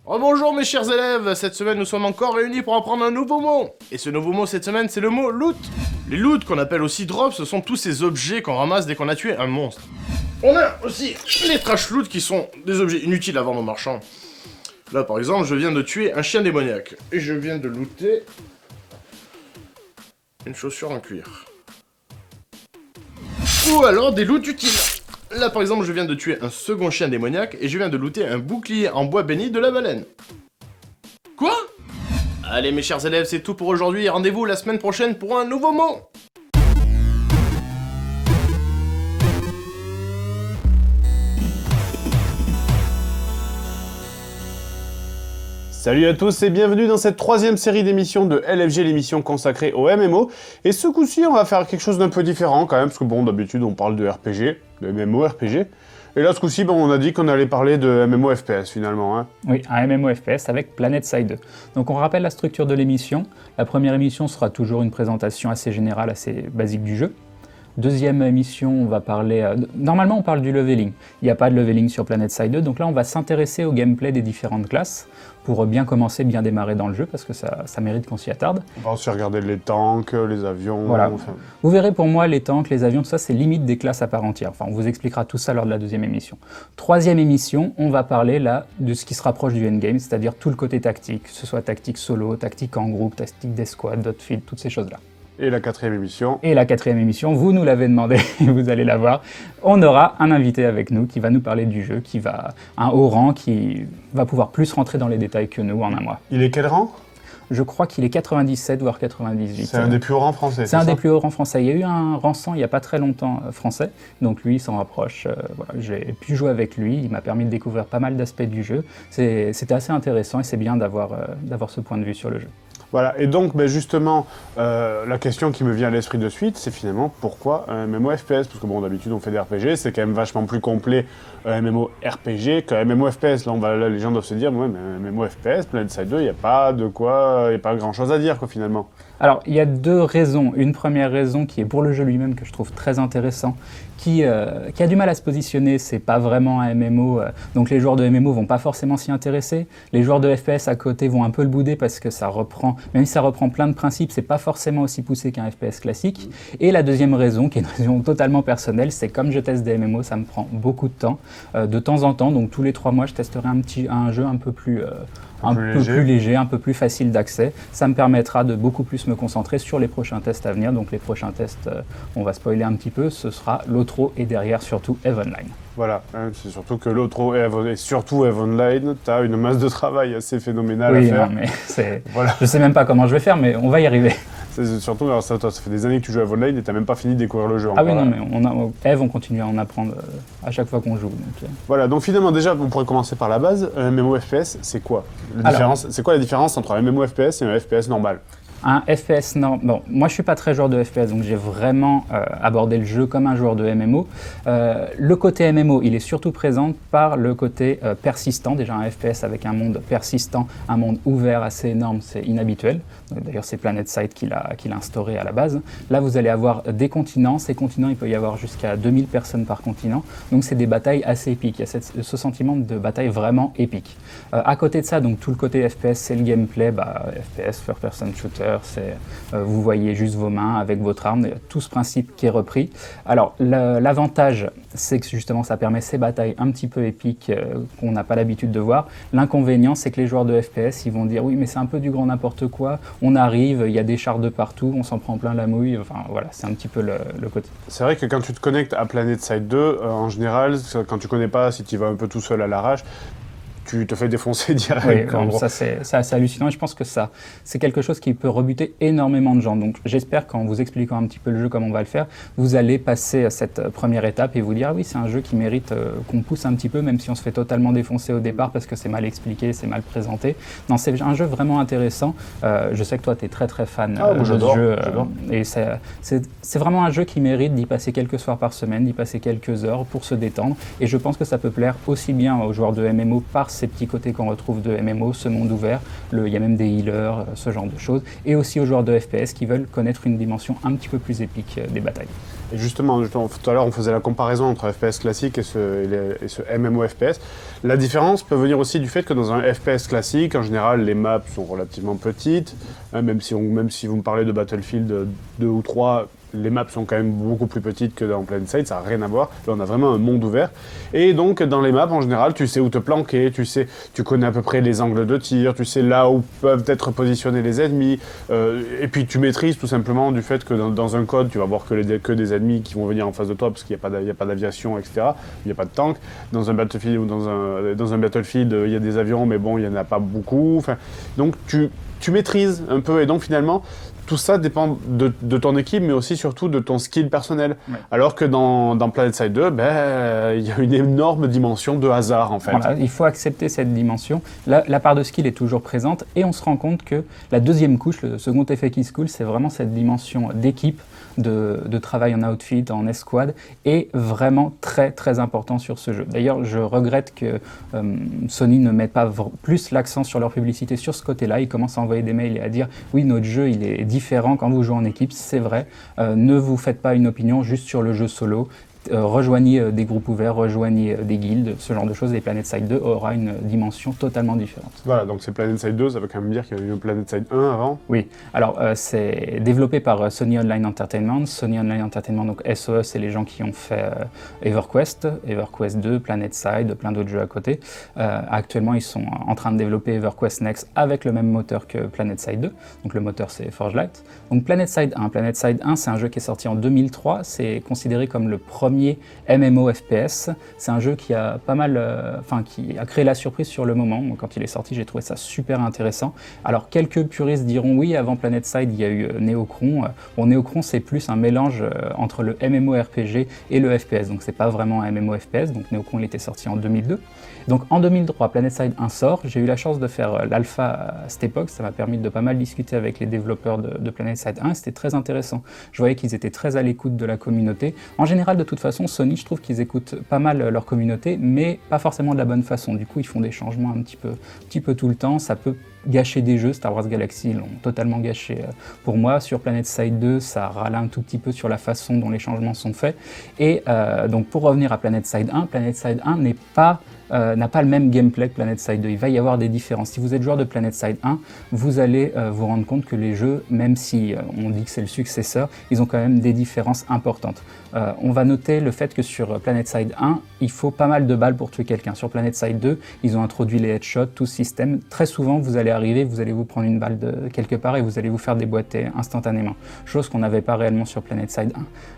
Bonjour mes chers élèves, cette semaine nous sommes encore réunis pour apprendre un nouveau mot. Et ce nouveau mot cette semaine c'est le mot loot. Les loot qu'on appelle aussi drops, ce sont tous ces objets qu'on ramasse dès qu'on a tué un monstre. On a aussi les trash loot qui sont des objets inutiles à vendre aux marchands. Là par exemple je viens de tuer un chien démoniaque. Et je viens de looter une chaussure en cuir. Ou alors des loots utiles. Là par exemple je viens de tuer un second chien démoniaque et je viens de looter un bouclier en bois béni de la baleine. Quoi? Allez mes chers élèves, c'est tout pour aujourd'hui et rendez-vous la semaine prochaine pour un nouveau mot. Salut à tous et bienvenue dans cette troisième série d'émissions de LFG, l'émission consacrée au MMO. Et ce coup-ci, on va faire quelque chose d'un peu différent quand même, parce que bon, d'habitude, on parle de RPG, de MMO RPG. Et là, ce coup-ci, bon, on a dit qu'on allait parler de MMO FPS finalement. Oui, un MMO FPS avec PlanetSide 2. Donc on rappelle la structure de l'émission. La première émission sera toujours une présentation assez générale, assez basique du jeu. Deuxième émission, on va parler... normalement, on parle du leveling. Il n'y a pas de leveling sur PlanetSide 2, donc là, on va s'intéresser au gameplay des différentes classes pour bien commencer, bien démarrer dans le jeu, parce que ça mérite qu'on s'y attarde. On va aussi regarder les tanks, les avions... Voilà. Enfin... Vous verrez pour moi, les tanks, les avions, tout ça, c'est limite des classes à part entière. Enfin, on vous expliquera tout ça lors de la deuxième émission. Troisième émission, on va parler là de ce qui se rapproche du endgame, c'est-à-dire tout le côté tactique, que ce soit tactique solo, tactique en groupe, tactique d'escouade, dotfield, toutes ces choses-là. Et la quatrième émission. Et la quatrième émission, vous nous l'avez demandé, vous allez la voir. On aura un invité avec nous qui va nous parler du jeu, un haut rang qui va pouvoir plus rentrer dans les détails que nous en un mois. Il est quel rang ? Je crois qu'il est 97 voire 98. C'est un des plus hauts rangs français. C'est un des plus hauts rangs français. Il y a eu un rang 100 il n'y a pas très longtemps français, donc lui il s'en rapproche. Voilà, j'ai pu jouer avec lui, il m'a permis de découvrir pas mal d'aspects du jeu. C'était assez intéressant et c'est bien d'avoir ce point de vue sur le jeu. Voilà, et donc justement, la question qui me vient à l'esprit de suite, c'est finalement pourquoi un MMO FPS ? Parce que bon, d'habitude on fait des RPG, c'est quand même vachement plus complet un MMO RPG qu'un MMO FPS. Là, les gens doivent se dire, ouais, mais un MMO FPS, PlanetSide 2, il n'y a pas grand chose à dire quoi finalement. Alors, il y a deux raisons. Une première raison qui est pour le jeu lui-même, que je trouve très intéressant, qui a du mal à se positionner, c'est pas vraiment un MMO, donc les joueurs de MMO vont pas forcément s'y intéresser. Les joueurs de FPS à côté vont un peu le bouder parce que ça reprend, même si ça reprend plein de principes, c'est pas forcément aussi poussé qu'un FPS classique. Et la deuxième raison, qui est une raison totalement personnelle, c'est comme je teste des MMO, ça me prend beaucoup de temps. De temps en temps, donc tous les 3 mois, je testerai un jeu un peu plus léger, un peu plus facile d'accès. Ça me permettra de beaucoup plus me concentrer sur les prochains tests à venir. Donc les prochains tests, on va spoiler un petit peu, ce sera l'Otro et derrière surtout EVE Online. Voilà, c'est surtout que l'Otro et surtout EVE Online, tu as une masse de travail assez phénoménale à faire. Oui, mais voilà. Je sais même pas comment je vais faire, mais on va y arriver. C'est surtout, alors ça fait des années que tu joues à EVE Online et tu n'as même pas fini de découvrir le jeu. Ah oui, non, mais EVE, on continue à en apprendre à chaque fois qu'on joue. Donc... Voilà, donc finalement déjà, on pourrait commencer par la base. Un MMO FPS, c'est quoi ? C'est quoi la différence entre un MMO FPS et un FPS normal ? Un FPS, non. Bon, moi je suis pas très joueur de FPS, donc j'ai vraiment abordé le jeu comme un joueur de MMO. Le côté MMO, il est surtout présent par le côté persistant. Déjà un FPS avec un monde persistant, un monde ouvert assez énorme, c'est inhabituel. D'ailleurs c'est PlanetSide qui l'a instauré à la base. Là vous allez avoir des continents. Ces continents, il peut y avoir jusqu'à 2000 personnes par continent. Donc c'est des batailles assez épiques. Il y a ce sentiment de bataille vraiment épique. À côté de ça, donc tout le côté FPS, c'est le gameplay. FPS, First Person Shooter. Vous voyez juste vos mains avec votre arme, il y a tout ce principe qui est repris. Alors l'avantage, c'est que justement ça permet ces batailles un petit peu épiques qu'on n'a pas l'habitude de voir. L'inconvénient, c'est que les joueurs de FPS, ils vont dire oui mais c'est un peu du grand n'importe quoi, on arrive, il y a des chars de partout, on s'en prend plein la mouille, enfin voilà, c'est un petit peu le côté. C'est vrai que quand tu te connectes à PlanetSide 2, en général, quand tu connais pas, si tu vas un peu tout seul à l'arrache, tu te fais défoncer direct. Oui, ça c'est assez hallucinant et je pense que ça, c'est quelque chose qui peut rebuter énormément de gens. Donc j'espère qu'en vous expliquant un petit peu le jeu, comme on va le faire, vous allez passer cette première étape et vous dire ah oui, c'est un jeu qui mérite qu'on pousse un petit peu, même si on se fait totalement défoncer au départ parce que c'est mal expliqué, c'est mal présenté. Non, c'est un jeu vraiment intéressant. Je sais que toi, tu es très très fan de ce jeu. Et c'est vraiment un jeu qui mérite d'y passer quelques soirs par semaine, d'y passer quelques heures pour se détendre. Et je pense que ça peut plaire aussi bien aux joueurs de MMO par ces petits côtés qu'on retrouve de MMO, ce monde ouvert, il y a même des healers, ce genre de choses, et aussi aux joueurs de FPS qui veulent connaître une dimension un petit peu plus épique des batailles. Et justement, tout à l'heure, on faisait la comparaison entre FPS classique et ce MMO FPS. La différence peut venir aussi du fait que dans un FPS classique, en général, les maps sont relativement petites. Hein, même si vous me parlez de Battlefield 2 ou 3, les maps sont quand même beaucoup plus petites que dans PlanetSide, ça n'a rien à voir. Là, on a vraiment un monde ouvert. Et donc, dans les maps, en général, tu sais où te planquer, tu connais à peu près les angles de tir, tu sais là où peuvent être positionnés les ennemis. Et puis, tu maîtrises tout simplement du fait que dans un code, tu vas voir que des ennemis qui vont venir en face de toi parce qu'il n'y a pas d'aviation, etc. Il n'y a pas de tank. Dans un Battlefield ou dans un Battlefield, il y a des avions, mais bon, il n'y en a pas beaucoup. Enfin, donc, tu maîtrises un peu. Et donc, finalement, tout ça dépend de ton équipe, mais aussi surtout de ton skill personnel. Ouais. Alors que dans PlanetSide 2, il y a une énorme dimension de hasard, en fait. Voilà, il faut accepter cette dimension. La part de skill est toujours présente, et on se rend compte que la deuxième couche, le second effet qui se coule, c'est vraiment cette dimension d'équipe, de travail en outfit, en escouade, est vraiment très très important sur ce jeu. D'ailleurs, je regrette que Sony ne mette pas plus l'accent sur leur publicité sur ce côté-là. Ils commencent à envoyer des mails et à dire « Oui, notre jeu, il est différent quand vous jouez en équipe, c'est vrai. Ne vous faites pas une opinion juste sur le jeu solo. Rejoignez des groupes ouverts, rejoignez des guildes, ce genre de choses. Et PlanetSide 2 aura une dimension totalement différente. Voilà, donc c'est PlanetSide 2, ça veut quand même dire qu'il y a eu un PlanetSide 1 avant? Oui, alors c'est développé par Sony Online Entertainment. Sony Online Entertainment, donc SOE, c'est les gens qui ont fait EverQuest, EverQuest 2, PlanetSide, plein d'autres jeux à côté. Actuellement, ils sont en train de développer EverQuest Next avec le même moteur que PlanetSide 2. Donc le moteur, c'est Forgelight. Donc PlanetSide 1. PlanetSide 1, c'est un jeu qui est sorti en 2003. C'est considéré comme le premier MMO FPS. C'est un jeu qui a pas mal, qui a créé la surprise sur le moment. Quand il est sorti, j'ai trouvé ça super intéressant. Alors quelques puristes diront oui, avant PlanetSide, il y a eu Neocron. Bon, Neocron, c'est plus un mélange entre le MMORPG et le FPS. Donc c'est pas vraiment un MMO FPS. Donc Neocron, il était sorti en 2002. Donc en 2003, PlanetSide 1 sort. J'ai eu la chance de faire l'alpha à cette époque. Ça m'a permis de pas mal discuter avec les développeurs de PlanetSide 1. C'était très intéressant. Je voyais qu'ils étaient très à l'écoute de la communauté. En général, de toute façon, Sony, je trouve qu'ils écoutent pas mal leur communauté, mais pas forcément de la bonne façon. Du coup, ils font des changements un petit peu tout le temps. Ça peut gâcher des jeux. Star Wars Galaxy l'ont totalement gâché pour moi. Sur PlanetSide 2, ça râle un tout petit peu sur la façon dont les changements sont faits. Et donc, pour revenir à PlanetSide 1 n'a pas le même gameplay que PlanetSide 2. Il va y avoir des différences. Si vous êtes joueur de PlanetSide 1, vous allez vous rendre compte que les jeux, même si on dit que c'est le successeur, ils ont quand même des différences importantes. On va noter le fait que sur PlanetSide 1, il faut pas mal de balles pour tuer quelqu'un. Sur PlanetSide 2, ils ont introduit les headshots, tout ce système. Très souvent, vous allez arriver, vous allez vous prendre une balle de quelque part et vous allez vous faire déboîter instantanément. Chose qu'on n'avait pas réellement sur PlanetSide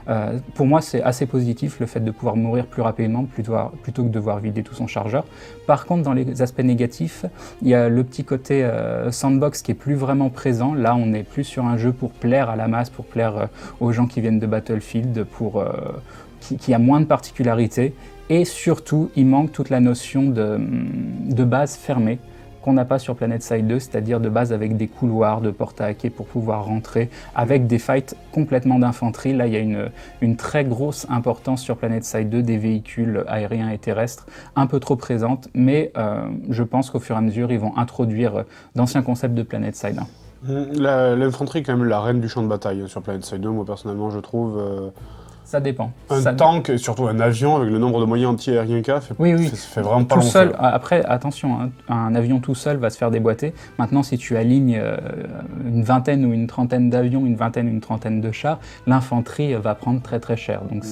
1. Pour moi, c'est assez positif le fait de pouvoir mourir plus rapidement plutôt que de devoir vider tout son chargeur. Par contre, dans les aspects négatifs, il y a le petit côté sandbox qui est plus vraiment présent. Là, on est plus sur un jeu pour plaire à la masse, pour plaire aux gens qui viennent de Battlefield, qui a moins de particularités. Et surtout, il manque toute la notion de base fermée qu'on n'a pas sur PlanetSide 2, c'est-à-dire de base avec des couloirs, de portes à hacker pour pouvoir rentrer, avec des fights complètement d'infanterie. Là, il y a une très grosse importance sur PlanetSide 2, des véhicules aériens et terrestres, un peu trop présentes, mais je pense qu'au fur et à mesure, ils vont introduire d'anciens concepts de PlanetSide 1. L'infanterie est quand même la reine du champ de bataille sur PlanetSide 2, moi personnellement, je trouve... Ça dépend. Tank, et surtout un avion, avec le nombre de moyens anti-aériens qu'il y a, fait vraiment pas long seul. Après, attention, hein, un avion tout seul va se faire déboîter. Maintenant, si tu alignes une vingtaine ou une trentaine d'avions, une vingtaine ou une trentaine de chars, l'infanterie va prendre très très cher. Donc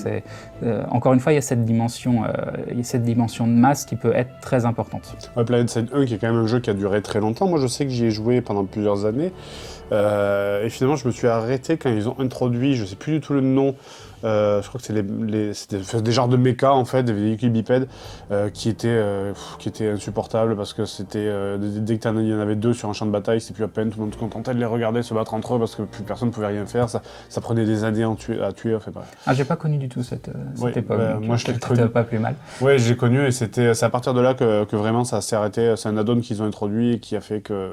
encore une fois, il y a cette dimension de masse qui peut être très importante. Ouais, PlanetSide 1, qui est quand même un jeu qui a duré très longtemps. Moi, je sais que j'y ai joué pendant plusieurs années. Et finalement, je me suis arrêté quand ils ont introduit, je sais plus du tout le nom, je crois que c'était des genres de méca en fait, des véhicules bipèdes qui étaient insupportables parce que c'était dès qu'il y en avait deux sur un champ de bataille, c'était plus à peine, tout le monde se contentait de les regarder se battre entre eux parce que plus personne ne pouvait rien faire, ça prenait des années à tuer, enfin bref. Ah, j'ai pas connu du tout cette époque. Moi je l'ai connu. Pas plus mal. Ouais, j'ai connu et c'est à partir de là que vraiment ça s'est arrêté. C'est un add-on qu'ils ont introduit et qui a fait que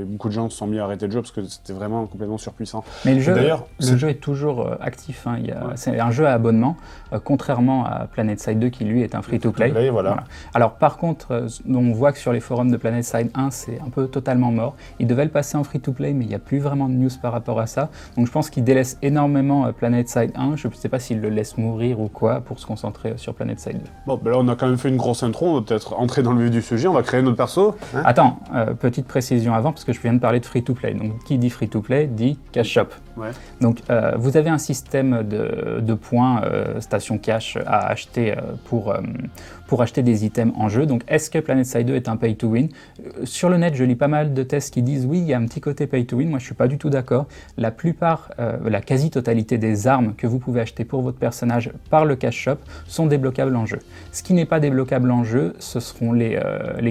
beaucoup de gens se sont mis à arrêter le jeu parce que c'était vraiment complètement surpuissant. Mais le jeu est toujours actif. Hein. c'est un jeu à abonnement, contrairement à PlanetSide 2 qui lui est un free-to-play. Voilà. Alors par contre, on voit que sur les forums de PlanetSide 1, c'est un peu totalement mort. Ils devaient le passer en free-to-play, mais il n'y a plus vraiment de news par rapport à ça. Donc je pense qu'ils délaissent énormément PlanetSide 1. Je ne sais pas s'ils le laissent mourir ou quoi pour se concentrer sur PlanetSide 2. Bon, ben là, on a quand même fait une grosse intro. On va peut-être entrer dans le vif du sujet. On va créer notre perso. Hein. Attends, petite précision avant, parce que je viens de parler de free-to-play. Donc qui dit free-to-play dit cash shop. Ouais. Donc vous avez un système de points, station cash à acheter pour acheter des items en jeu. Donc est-ce que PlanetSide 2 est un pay to win? Sur le net, je lis pas mal de tests qui disent oui, il y a un petit côté pay to win. Moi, je suis pas du tout d'accord. La plupart, la quasi-totalité des armes que vous pouvez acheter pour votre personnage par le cash shop sont débloquables en jeu. Ce qui n'est pas débloquable en jeu, ce seront les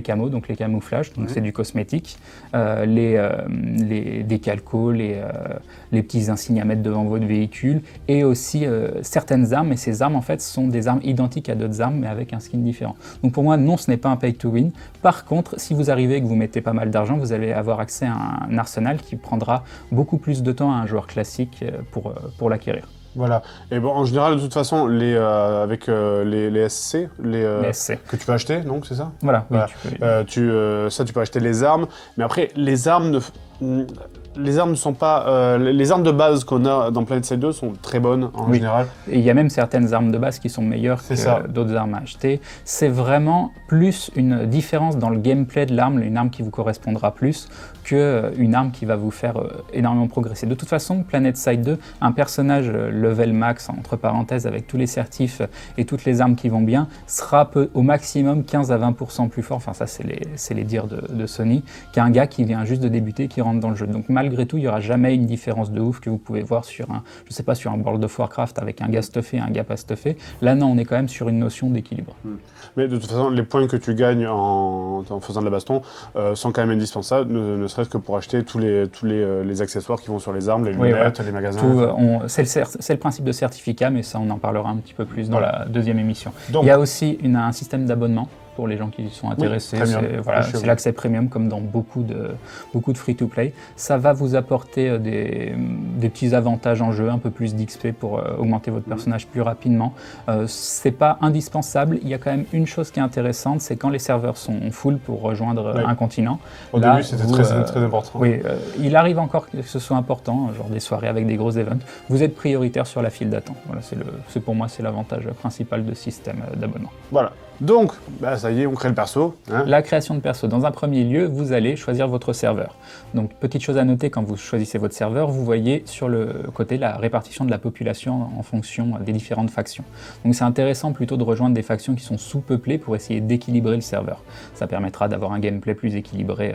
camos, donc les camouflages, donc c'est du cosmétique, des calcos, les petits insignes à mettre devant votre véhicule, et aussi certaines armes, et ces armes en fait sont des armes identiques à d'autres armes mais avec un skin différent. Donc pour moi, non, ce n'est pas un pay to win. Par contre, si vous arrivez et que vous mettez pas mal d'argent, vous allez avoir accès à un arsenal qui prendra beaucoup plus de temps à un joueur classique pour l'acquérir. Voilà. Et bon, en général, de toute façon, avec les SC, Les SC. que tu peux acheter, donc c'est ça? Voilà. Voilà. Oui, Tu peux acheter les armes, mais après, les armes ne sont pas... les armes de base qu'on a dans PlanetSide 2 sont très bonnes, en général. Et il y a même certaines armes de base qui sont meilleures que d'autres armes à acheter. C'est vraiment plus une différence dans le gameplay de l'arme, une arme qui vous correspondra plus, qu'une arme qui va vous faire énormément progresser. De toute façon, PlanetSide 2, un personnage level max, entre parenthèses, avec tous les certifs et toutes les armes qui vont bien, sera au maximum 15 à 20% plus fort, enfin ça c'est les dires de Sony, qu'un gars qui vient juste de débuter, qui rentre dans le jeu. Donc malgré tout, il n'y aura jamais une différence de ouf que vous pouvez voir sur un World of Warcraft avec un gars stuffé et un gars pas stuffé. Là non, on est quand même sur une notion d'équilibre. Mais de toute façon, les points que tu gagnes en faisant de la baston sont quand même indispensables, ne serait-ce que pour acheter tous les accessoires qui vont sur les armes, les lunettes, les magasins. C'est le principe de certificat, mais ça on en parlera un petit peu plus dans la deuxième émission. Donc, il y a aussi un système d'abonnement pour les gens qui sont intéressés. C'est l'accès premium comme dans beaucoup de free-to-play. Ça va vous apporter des petits avantages en jeu, un peu plus d'XP pour augmenter votre personnage plus rapidement. C'est pas indispensable. Il y a quand même une chose qui est intéressante, c'est quand les serveurs sont full pour rejoindre un continent. Au début, c'était très important. Oui, il arrive encore que ce soit important, genre des soirées avec des gros events. Vous êtes prioritaire sur la file d'attente. Voilà, pour moi, c'est l'avantage principal de ce système d'abonnement. Voilà. Donc, ça y est, on crée le perso. Hein. La création de perso. Dans un premier lieu, vous allez choisir votre serveur. Donc, petite chose à noter, quand vous choisissez votre serveur, vous voyez sur le côté la répartition de la population en fonction des différentes factions. Donc, c'est intéressant plutôt de rejoindre des factions qui sont sous-peuplées pour essayer d'équilibrer le serveur. Ça permettra d'avoir un gameplay plus équilibré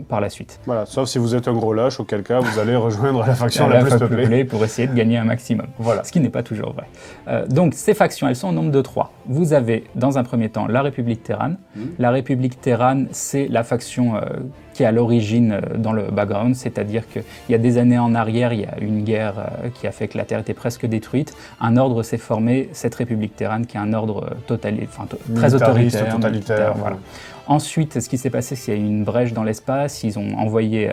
par la suite. Voilà, sauf si vous êtes un gros lâche, auquel cas vous allez rejoindre la faction la plus peuplée pour essayer de gagner un maximum. Voilà. Ce qui n'est pas toujours vrai. Donc, ces factions, elles sont au nombre de 3. Vous avez, dans un premier temps, la République Terran. La République Terran, c'est la faction qui est à l'origine dans le background, c'est-à-dire qu'il y a des années en arrière, il y a une guerre qui a fait que la Terre était presque détruite. Un ordre s'est formé, cette République Terran, qui est un ordre très autoritaire, totalitaire. Voilà. Ensuite, ce qui s'est passé, c'est qu'il y a eu une brèche dans l'espace, ils ont envoyé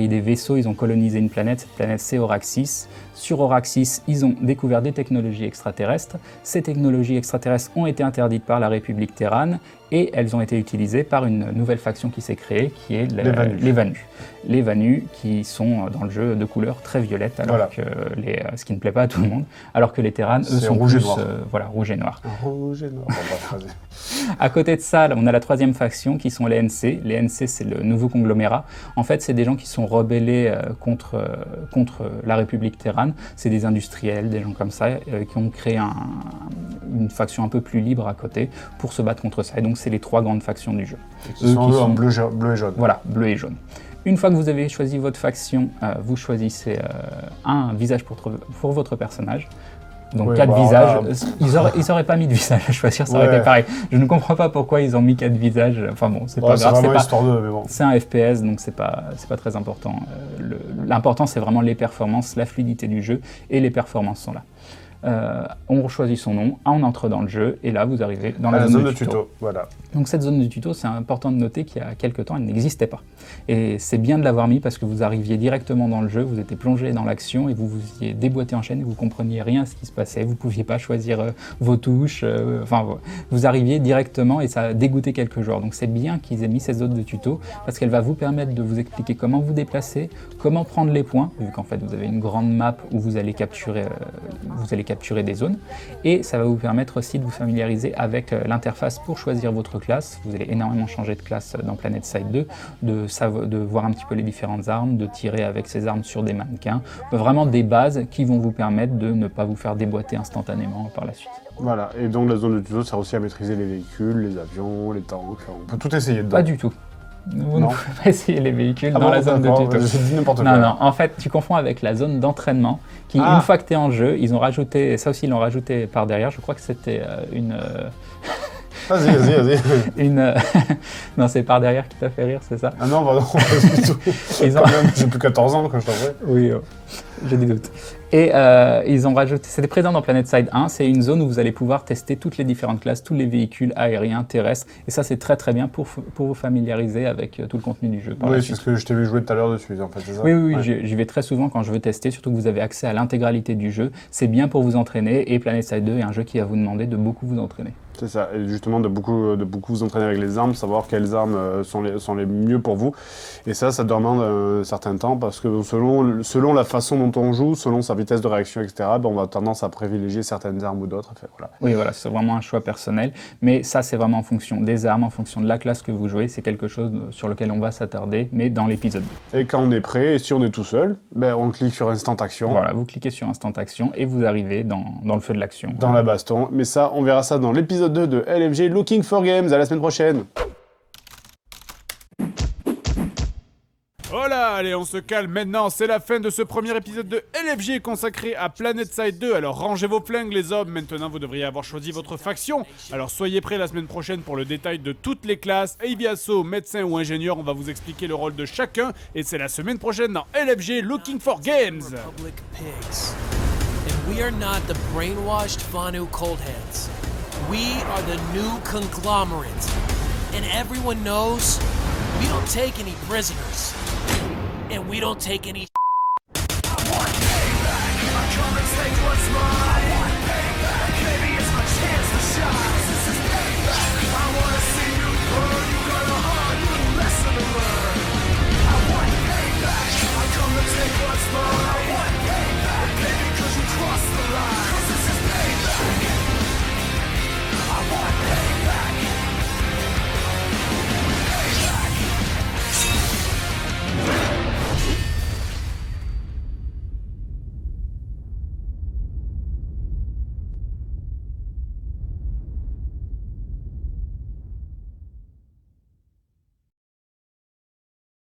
des vaisseaux, ils ont colonisé une planète, cette planète c'est Auraxis. Sur Auraxis, ils ont découvert des technologies extraterrestres. Ces technologies extraterrestres ont été interdites par la République Terran et elles ont été utilisées par une nouvelle faction qui s'est créée, qui est les Vanus. Les Vanus qui sont dans le jeu de couleur très violette, alors que ce qui ne plaît pas à tout le monde, alors que les Terran, eux, sont rouge plus et noir. Rouge et noir. Rouge et noir. À côté de ça, on a la troisième faction qui sont les NC. Les NC, c'est le nouveau conglomérat. En fait, c'est des gens qui sont rebellés contre la République Terran. C'est des industriels, des gens comme ça, qui ont créé une faction un peu plus libre à côté pour se battre contre ça. Et donc, c'est les 3 grandes factions du jeu. Qui sont en bleu et jaune. Voilà, bleu et jaune. Une fois que vous avez choisi votre faction, vous choisissez un visage pour votre personnage. Donc 4 visages, ils auraient pas mis de visage à choisir, ça aurait été pareil. Je ne comprends pas pourquoi ils ont mis 4 visages, enfin bon, c'est pas grave. C'est vraiment histoire d'eux, mais bon. C'est un FPS, donc c'est pas très important. L'important, c'est vraiment les performances, la fluidité du jeu, et les performances sont là. On choisit son nom, on entre dans le jeu, et là vous arrivez dans la zone de tuto. Voilà. Donc cette zone de tuto, c'est important de noter qu'il y a quelques temps, elle n'existait pas. Et c'est bien de l'avoir mis parce que vous arriviez directement dans le jeu, vous étiez plongé dans l'action et vous vous y déboîté en chaîne et vous compreniez rien à ce qui se passait, vous ne pouviez pas choisir vos touches, vous arriviez directement et ça a dégoûté quelques joueurs. Donc c'est bien qu'ils aient mis cette zone de tuto parce qu'elle va vous permettre de vous expliquer comment vous déplacer, comment prendre les points, vu qu'en fait vous avez une grande map où vous allez capturer des zones, et ça va vous permettre aussi de vous familiariser avec l'interface pour choisir votre classe. Vous allez énormément changer de classe dans PlanetSide 2, de voir un petit peu les différentes armes, de tirer avec ces armes sur des mannequins, vraiment des bases qui vont vous permettre de ne pas vous faire déboîter instantanément par la suite. Voilà, et donc la zone de tuto sert aussi à maîtriser les véhicules, les avions, les tanks, on peut tout essayer dedans. Pas du tout. Vous ne pouvez pas essayer les véhicules dans la zone de tuto. J'ai dit n'importe quoi. Non, en fait, tu confonds avec la zone d'entraînement qui, une fois que tu es en jeu, ils ont rajouté, ça aussi ils l'ont rajouté par derrière, je crois que c'était une... Vas-y. Non, c'est par derrière qui t'a fait rire, c'est ça? Ah non, pardon, pas du tout. J'ai plus 14 ans quand je t'en prie. Oui, j'ai des doutes. Et ils ont rajouté, c'était présent dans PlanetSide 1, c'est une zone où vous allez pouvoir tester toutes les différentes classes, tous les véhicules aériens, terrestres, et ça c'est très très bien pour vous familiariser avec tout le contenu du jeu. Oui, c'est ce que je t'ai vu jouer tout à l'heure dessus, en fait, c'est ça? Oui, ouais. j'y vais très souvent quand je veux tester, surtout que vous avez accès à l'intégralité du jeu, c'est bien pour vous entraîner, et PlanetSide 2 est un jeu qui va vous demander de beaucoup vous entraîner. C'est ça, et justement de beaucoup vous entraîner avec les armes, savoir quelles armes sont les mieux pour vous. Et ça demande un certain temps parce que selon la façon dont on joue, selon sa vitesse de réaction, etc., on va tendance à privilégier certaines armes ou d'autres. Enfin, voilà. Oui, voilà, c'est vraiment un choix personnel, mais ça c'est vraiment en fonction des armes, en fonction de la classe que vous jouez, c'est quelque chose sur lequel on va s'attarder, mais dans l'épisode 2. Et quand on est prêt, et si on est tout seul, on clique sur Instant Action. Voilà, vous cliquez sur Instant Action et vous arrivez dans le feu de l'action. Dans la baston, mais ça, on verra ça dans l'épisode 2 de LFG Looking for Games. À la semaine prochaine. Voilà, allez, on se calme maintenant, c'est la fin de ce premier épisode de LFG consacré à PlanetSide 2. Alors rangez vos flingues les hommes, maintenant vous devriez avoir choisi votre faction. Alors soyez prêts la semaine prochaine pour le détail de toutes les classes. Aviasso, médecin ou ingénieur, on va vous expliquer le rôle de chacun. Et c'est la semaine prochaine dans LFG Looking for Games. And we are not the brainwashed Vanu coldheads. We are the new conglomerate. And everyone knows we don't take any prisoners. And we don't take any. I want payback. I come and take what's mine.